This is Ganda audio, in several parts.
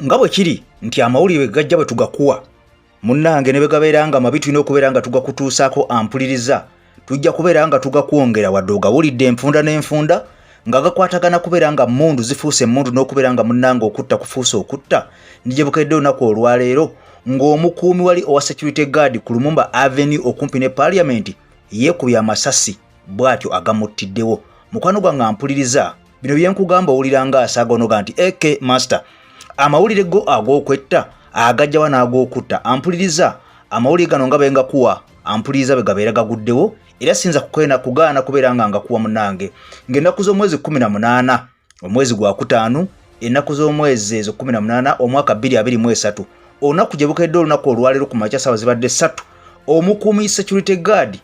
nga bwe kiri nti amawulire gajja bwe tugakuwa munnange ne begabeera nga mabi tulina okubeera nga tugakutuusaako ampuliriza tujja kubeera nga tugakwongera wadde ogawulidde enfunda n'enfunda nga gakwatagana kubeera nga mundu zifuuse mundu n'okubeera nga munnange okutta kufuuse okutta nije bukedde olunaku olwaleero ng'omukuumi wali owa security guard ku Lumumba Avenue okumpi ne Parliament yeekubye amasasi bw'atyo agamuttiddewo. Mukwano gwange ampuliriza bino byenkugamba owulira nga asaagonoga nti eke master amawulire go ag'okwetta agajjawa n'ag'okutta ampuliriza amawulire gano nga bengakuwa ampuliriza begabeera gaguddewo era sinza kugaana kubeera nga ngakuwa munnange ng'ennaku z'omwezi 18 omwezi gwa kutaano ennaku z'omwezi ezo 18 omwaka 2023 olunaku gye bukedde olunaku olwaleero ku makya ssaawa zibadde 3 omukuumi security guard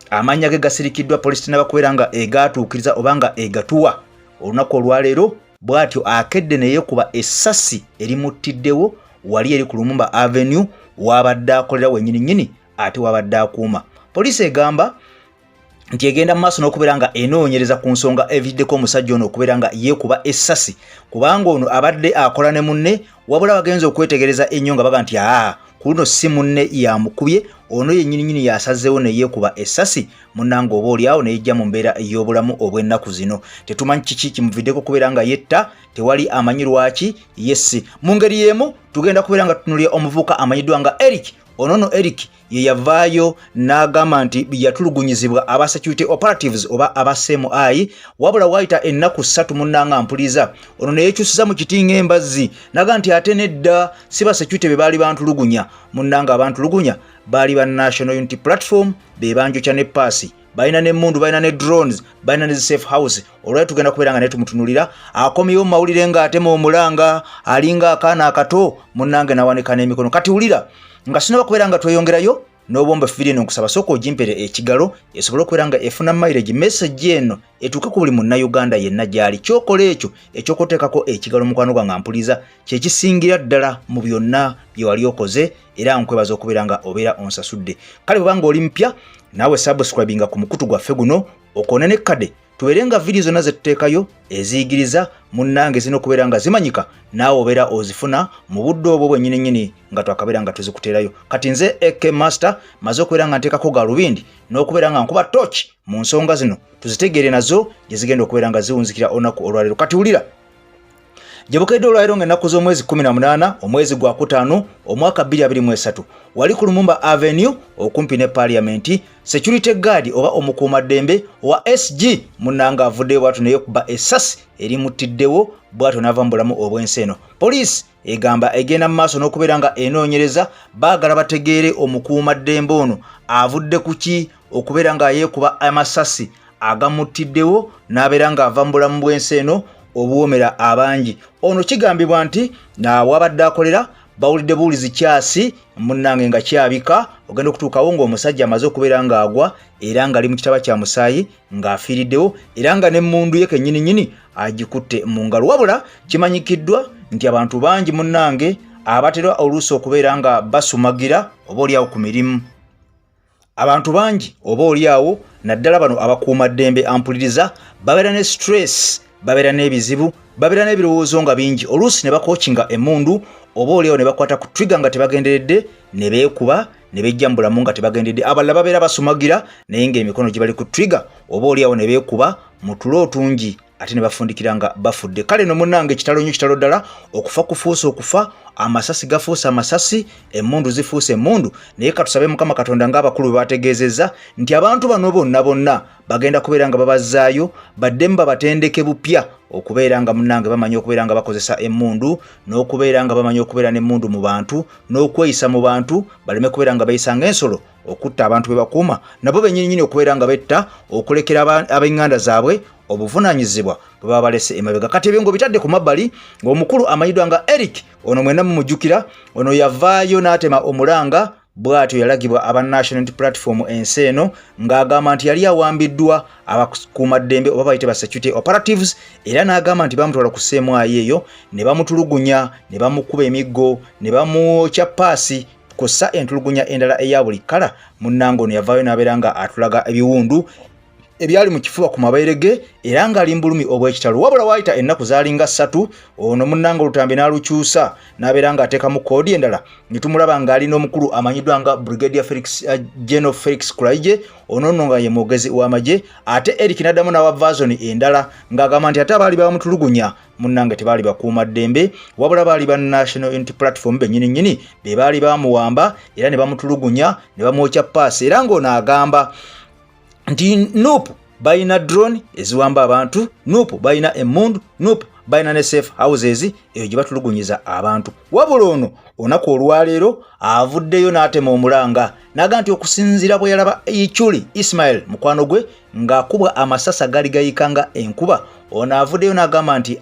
amanya ge gasirikiddwa poliisi n'abakubeera nga egaatuukiriza oba nga egatuwa olunaku olwaleero bw'atyo akedde ne yeekuba essasi erimuttiddewo wali eri ku Lumumba Avenue wabadde akolera wennyini ate wabadde akuuma. Poliisi egamba nti egenda mu maaso n'okubeera nga enoonyereza ku nsonga eviddeko omusajja ono okubeera nga yeekuba essasi kubanga ono abadde akola ne munne wabula bagenza okwetegereza ennyo nga baga nti ku luno si munne yamukubye ono yennyini yasazeewo ne yeekuba essasi munnange oba oliawo ne yejja mu mbeera ey'obulamu obw'ennaku zino tetumanyi kiki kimuviddeko kubeera nga yetta tewali amanyi lwaki yesse mu ngeri y'emu tugenda kubeera nga tutunulira omuvubuka amanyiddwa nga Eric onono Eric ye yavaayo n'agamba nti yatulugunyizibwa aba security operatives oba aba CMI wabula waayita ennaku 3 munnanga ampuliriza ono ne yekyusiza mu kiti ng'embazzi naga nti ate nedda si ba security be baali bantulugunya munnanga abantulugunya baali ba National Unity Platform be banjokya ne paasi balina n'emmundu balina ne drones balina ne safe house olwali tugenda kubeera nga naye tumutunulira akomyewo mu mawulire ng'atema omulanga alinga akaana akato munnange nawanika n'emikono kati wulira nga sinaba kubeera nga tweyongerayo n'obwomba firi eno nkusaba sooka ogimpere ekigalo esobole okubeera nga efuna mileage message eno etuuke ku buli munnayuganda yenna gy'ali kyokola ekyo ekyokuteekako ekigalo mukwano gwange ampuliriza kyekisingira ddala mu byonna bye wali okoze era nkwebaza okubeera nga obeera onsasudde kale bwebanga oli mpya naawe subscribinga ku mukutu gwaffe guno okoone ne kkade tubeere nga vidiyo zonna ze tuteekayo eziyigiriza munnange zina okubeera nga zimanyika naawe obeera ozifuna mu budde obwo bwennyini nga twakabeera nga tuzikuteerayo kati nze eke master maze okubeera nga nteekako galubindi n'okubeera nga nkuba tochi mu nsonga zino tuzitegeere nazo gye zigenda okubeera nga ziwunzikira olunaku olwaleero kati wulira gye bukedde olwaleero ng'ennaku z'omwezi 18 omwezi gwa kutaano omwaka 2023 wali ku Lumumba Avenue okumpi ne Parliament security guard oba omukuumaddembe wa SG munnanga avuddeyo bw'atyo ne yeekuba essasi erimuttiddewo bw'atyo n'ava mu bulamu obw'ensi eno. Poliisi egamba egenda mu maaso n'okubeera nga enoonyereza baagala bategeere omukuumaddembe ono avudde ku ki okubeera nga yeekuba amasasi agamuttiddewo n'abeera nga ava mu bulamu bw'ensi eno obuwomera abangi. Ono kigambibwa nti wabadde akolera bawulidde buwulizi kyasi munnange nga kyabika ogenda okutuukawo ng'omusajja amaze okubeera ng'agwa era ng'ali mu kitaba kya musaayi ng'afiiriddewo era nga n'emmundu ye kennyini agikutte mu ngalo wabula kimanyikiddwa nti abantu bangi munnange abatera oluusi okubeera nga basumagira oba oliawo ku mirimu abantu bangi oba oliawo naddala bano abakuumaddembe ampuliriza babeera ne stress babeera n'ebizibu babeera n'ebirowoozo nga bingi oluusi ne bakookinga emmundu oba oliawo ne bakwata ku trigger nga tebagenderedde ne beekuba ne bejja mu bulamu nga tebagenderedde abalala babeera basumagira naye ng'emikono gye bali ku trigger oba oliawo ne beekuba mu tulo otungi ate ne bafundikira nga bafudde kale no munnange kitalo nnyo kitalo ddala okufa kufuusa okufa amasasi gafuusa amasasi emmundu zifuusa emmundu naye katusabe Mukama Katonda ng'abakulu bwe bategeezezza nti abantu bano bonna bagenda kubeera nga babazzaayo baddemu babatendeke bupya okubeera nga munnange bamanyi okubeera nga bakozesa emmundu n'okubeera nga bamanyi okubeera n'emmundu mu bantu n'okweyisa mu bantu baleme kubeera nga bayisa ng'ensolo okutta abantu be bakuuma nabo bennyini okubeera nga betta okulekera ab'enganda zaabwe obuvunaanyizibwa bwe baba balese emabega kati ebyo ng'obitadde ku mabbali ng'omukulu amanyiddwa nga Eric ono mwenna mumujjukira ono yavaayo n'atema omulanga bw'atyo yalagibwa aba National Unity Platform ensi eno ng'agamba nti yali awambiddwa abakuumaddembe oba bayite ba security operatives era n'agamba nti bamutwala ku CMI eyo ne bamutulugunya ne bamukuba emiggo ne bamwokya paasi kossa entulugunya endala eya buli kala munnange ono yavaayo n'abeera nga atulaga ebiwundu ebyali mu kifuba ku mabeere ge era ng'ali mbulumi obw'ekitalo wabula waayita ennaku zaalinga 3 ono munnanga olutambi n'alukyusa n'abeera ng'ateekamu koodi endala ne tumulaba ng'alina omukulu amanyiddwa nga Brigadier General Felix Kulaije ono nno nga ye mwogezi w'amagye ate Eric n'addamu n'awa version endala ng'agamba nti ate abaali bamutulugunya munnange tebaali bakuuma ddembe wabula baali ba National Unity Platform bennyini be baali bamuwamba era ne bamutulugunya ne bamwokya paasi era ng'ono agamba nti nupu balina drone eziwamba abantu nupu balina emmundu nupu balina ne safe houses eyo gye batulugunyiza abantu wabula ono olunaku olwaleero avuddeyo n'atema omulanga n'aga nti okusinziira bwe yalaba Ichuli Ismail mukwano gwe ng'akubwa amasasa gali gayikanga enkuba ono avuddeyo n'agamba nti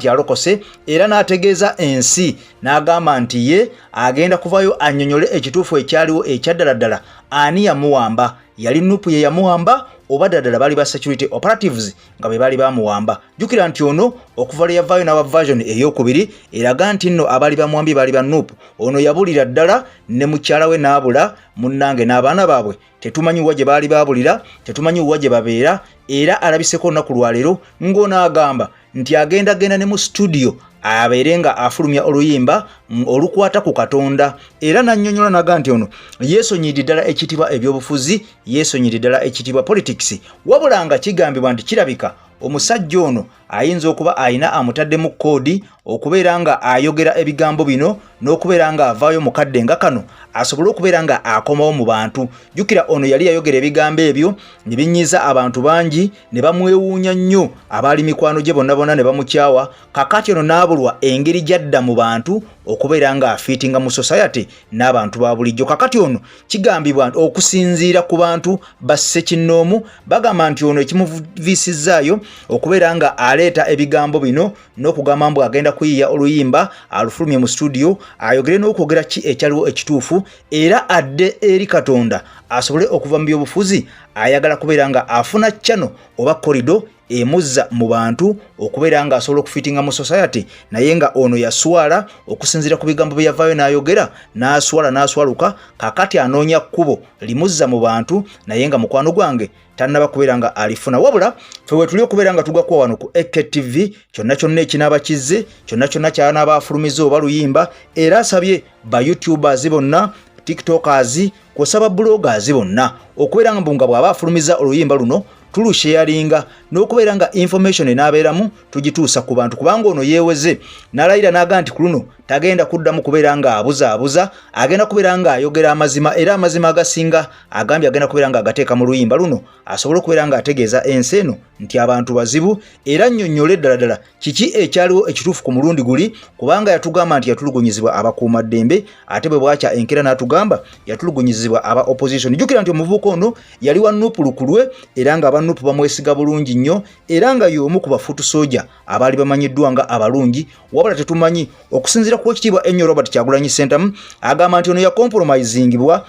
alokose era n'ategeeza ensi n'agamba nti ye agenda kuvayo annyonnyole ekituufu ekyaliwo ekyaddaladdala ani yamuwamba yali nupu ye yamuwamba oba ddala bali ba security operatives nga be bali bamuwamba jukira nti ono okuva lye yavaayo n'awa version ey'okubiri eraga nti nno abali bamwambye bali ba nupu ono yabulira ddala ne mukyala we n'abula munnange n'abaana baabwe tetumanyi wa gye baali baabulira tetumanyi wa gye babeera era alabiseko olunaku lwaleero ng'ono agamba nti agenda ne mu studio abeere nga afulumya oluyimba olukwata ku Katonda era nannyonnyola naga nti ono yeesonyidde ddala ekitibwa ebyobufuzi yeesonyidde ddala ekitibwa politics wabula nga kigambibwa nti kirabika omusajja ono ayinza okuba ayina amutaddemu koodi okubeera nga ayogera ebigambo bino n'okubeera nga avaayo mukadde nga kano asobole okubeera nga akomawo mu bantu jukira ono yali yayogera ebigambo ebyo ne binyiiza abantu bangi ne bamwewuunya nnyo abaali mikwano gye bonna ne bamukyawa kakati ono n'abulwa engeri gyadda mu bantu okubeera nga afiitinga mu society n'abantu ba bulijjo kakati ono kigambibwa okusinziira ku bantu basse kinnoomu bagamba nti ono ekimuviisizaayo okubeera nga aleeta ebigambo bino n'okugamba mbu agenda kuyiya oluyimba alufulumye mu studio ayogere n'okwogera ki ekyaliwo ekituufu era adde eri Katonda asobole okuva mu byobufuzi ayagala kubeera nga afuna channel oba korido emuzza mu bantu okubeera nga asobola okufitinga mu society naye nga ono yaswala okusinziira ku bigambo bye yavaayo n'ayogera n'aswaluka kakati anoonya kkubo limuzza mu bantu naye nga mukwano gwange tannaba kubeera nga alifuna wabula ffe we tuli okubeera nga tugakwa wano ku EKTV kyonna ekinaaba kizze kyonna kyanaaba afulumiza oba luyimba era asabye ba YouTubers bonna TikTokers kwosaba bloggers bonna okubeera nga bw'aba afulumiza oluyimba luno tulusharinga n'okubeera nga information enabeeramu tugituusa ku bantu kubanga ono yeeweze n'alayira n'aga nti ku luno tagenda kuddamu kubeera nga abuza agenda kubeera nga ayogera amazima era amazima agasinga agambye agenda kubeera nga agateeka mu luyimba luno asobole okubeera nga ategeeza ensi eno nti abantu bazibu era nnyonnyole ddala kiki ekyaliwo ekituufu ku mulundi guli kubanga yatugamba nti yatulugunyizibwa abakuuma ddembe ate bwe bwakya enkera n'atugamba yatulugunyizibwa aba opposition jukira nti omuvubuka ono yali wa nupu lukulwe era nga abanupu bamwesiga bulungi nnyo era nga y'omu ku bafuutu soja abaali bamanyiddwa nga abalungi wabula tetumanyi okusinziira ku ekitiibwa ennyo Robert Kyagulanyi Ssentamu agamba nti ono yakompromizingibwa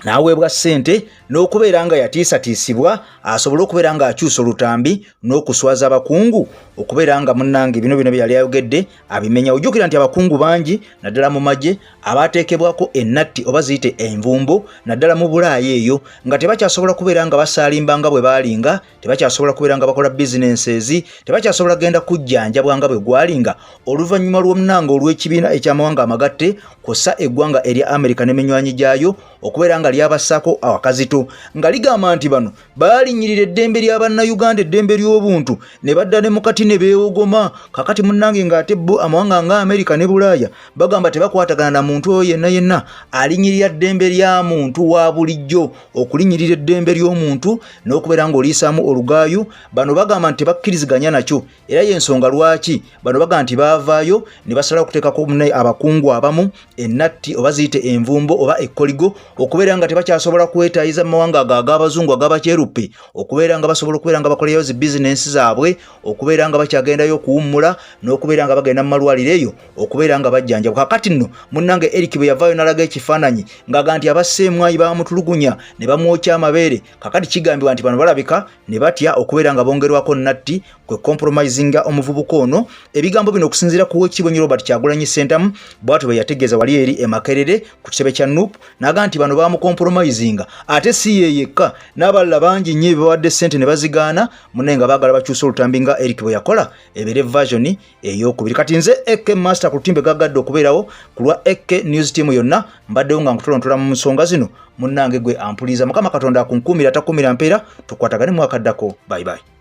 n'aweebwa ssente n'okubeera nga yatiisatiisibwa asobole okubeera nga akyusa olutambi n'okuswaza abakungu okubeera nga munnange bino bye yali ayogedde abimenya ojjukira nti abakungu bangi naddala mu magye abaateekebwako ennatti oba ziyite envumbo naddala mu Bulaaya eyo nga tebakyasobola kubeera nga basaalimba nga bwe baalinga tebakyasobola kubeera nga bakola businesses tebakyasobola genda kujjanjabwa nga bwe gwalinga oluvannyuma lw'omunanga olw'ekibiina eky'amawanga amagatte kossa eggwanga erya America n'eminywanyi gyayo okubeera nga lyabassaako awakazito nga ligamba nti bano baalinyirira eddembe ly'Abannayuganda eddembe ly'obuntu ne badda ne mukati ne beewogoma kakati munnange ng'ate bo amawanga nga America ne Bulaaya bagamba tebakwatagana na muntu oyo yenna alinyirira ddembe lya muntu wa bulijjo okulinyirira eddembe ly'omuntu n'okubeera ng'oliisaamu olugaayu bano bagamba nti tebakkiriziganya nakyo era y'ensonga lwaki bano bagamba nti baavaayo ne basala okuteekako abakungu abamu ennatti oba ziyite envumbo oba ekkoligo okubeera nga tebakyasobola kwetaayiza mu mawanga ag'abazungu ag'abakyeruppe okubeera nga basobola okubeera nga bakolayo zi bizinensi zaabwe okubeera nga bakyagendayo okuwummula n'okubeera nga bagenda mu malwaliro eyo okubeera nga bajjanjabwa. Kakati nno munnange Eric bwe yavaayo n'alaga ekifaananyi ng'aga nti abasseemwayi bamutulugunya ne bamwokya amabeere. Kakati kigambibwa nti bano balabika ne batya okubeera nga bongerwako natti kwe compromisinga omuvubuka ono. Ebigambo bino okusinziira ku Oweekitiibwa Robert Kyagulanyi Ssentamu bw'atyo bwe yategeeza wali eri e Makerere ku kisebe kya Nuupu n'aga nti bano bamucompromisinga ate si ye yekka n'abalala bangi nnyo bawadde ssente ne bazigaana munne nga baagala bakyusa olutambi nga Eric bwe yakola ebeere version ey'okubiri. Kati nze Eke Master ku lutimbe gaggadde okubeerawo ku lwa Eke News Team yonna mbaddewo nga nkutolontola mu nsonga zino munnange gwe ampuliza. Mukama Katonda akunkuumira atakuumira mpeera tukwatagane mwakaddako. Bye bye.